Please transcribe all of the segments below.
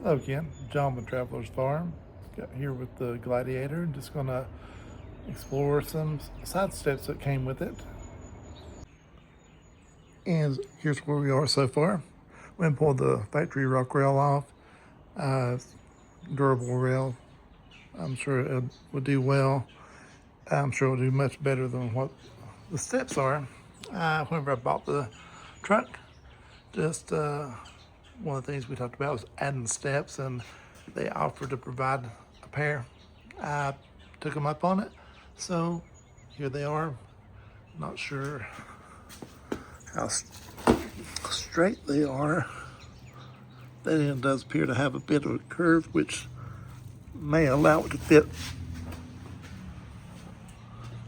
Hello again, John with Traveler's Farm. Got here with the Gladiator. Just gonna explore some side steps that came with it. And here's where we are so far. We pulled the factory rock rail off. Durable rail. I'm sure it would do well. I'm sure it'll do much better than what the steps are. Whenever I bought the truck, just one of the things we talked about was adding steps, and they offered to provide a pair. I took them up on it, so here they are. Not sure how straight they are. That end does appear to have a bit of a curve, which may allow it to fit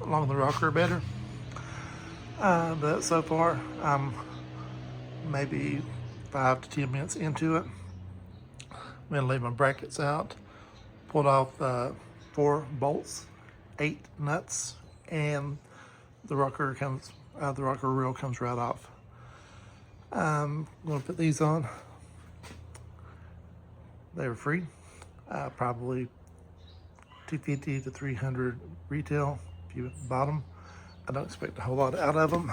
along the rocker better. But so far, I'm maybe 5 to 10 minutes into it. I'm gonna leave my brackets out, pulled off 4 bolts, 8 nuts, and the rocker reel comes right off. I'm gonna put these on. They were free, probably $250 to $300 retail if you bought them. I don't expect a whole lot out of them.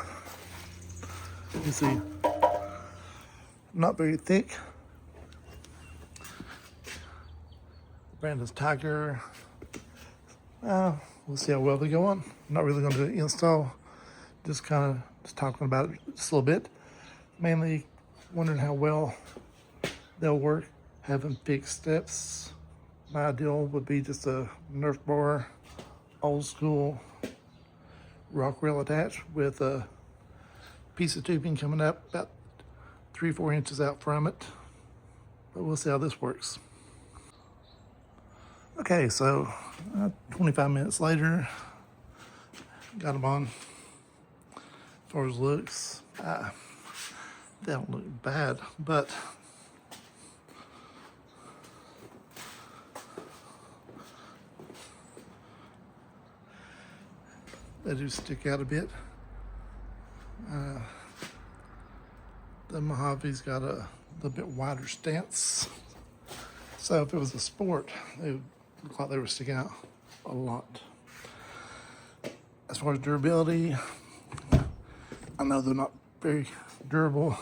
You can see, not very thick. Brand is TYGER. We'll see how well they go on. I'm not really going to install, just talking about it just a little bit. Mainly wondering how well they'll work. Having fixed steps. My ideal would be just a Nerf bar, old school rock rail attached with a piece of tubing coming up about 3-4 inches out from it. But we'll see how this works. Okay, so 25 minutes later, got them on. As far as looks, they don't look bad, but they do stick out a bit. The Mojave's got a little bit wider stance. So if it was a sport, they would look like they were sticking out a lot. As far as durability, I know they're not very durable.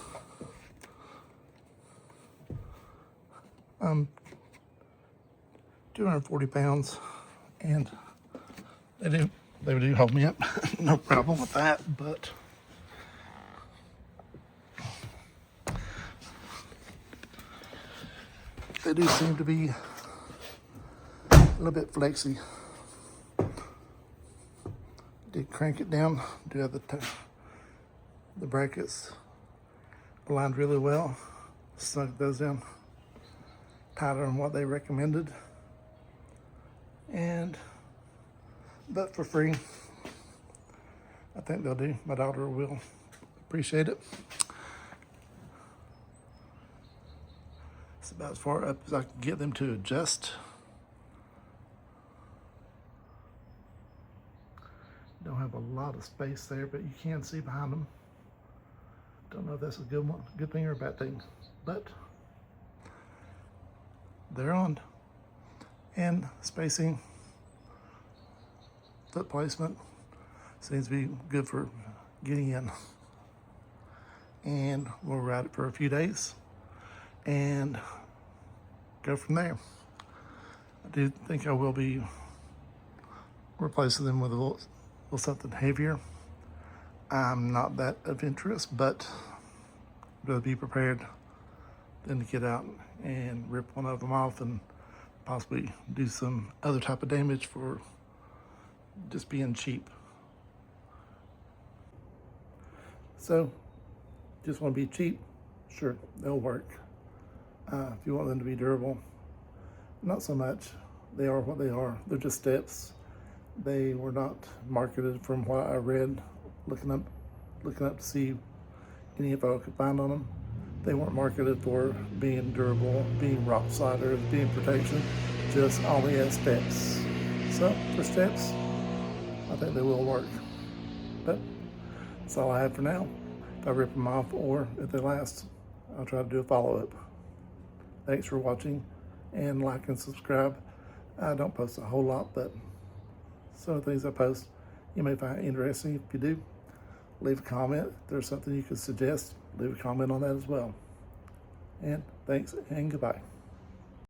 240 pounds, and they do hold me up. No problem with that, but they do seem to be a little bit flexy. Did crank it down, do have the brackets aligned really well. Snug those down tighter than what they recommended. But for free, I think they'll do. My daughter will appreciate it. It's about as far up as I can get them to adjust. Don't have a lot of space there, but you can see behind them. Don't know if that's a good thing or a bad thing, but they're on. And spacing, foot placement seems to be good for getting in. And we'll ride it for a few days and go from there. I do think I will be replacing them with a little something heavier. I'm not that adventurous, but I'd rather be prepared than to get out and rip one of them off and possibly do some other type of damage for just being cheap. So, just want to be cheap? Sure, they'll work. If you want them to be durable, not so much. They are what they are. They're just steps. They were not marketed, from what I read, looking up to see any info I could find on them. They weren't marketed for being durable, being rock sliders, being protection, just only as steps. So for steps, I think they will work. But that's all I have for now. If I rip them off or if they last, I'll try to do a follow-up. Thanks for watching, and like and subscribe. I don't post a whole lot, but some of the things I post you may find interesting. If you do, leave a comment. If there's something you could suggest, leave a comment on that as well. And thanks and goodbye.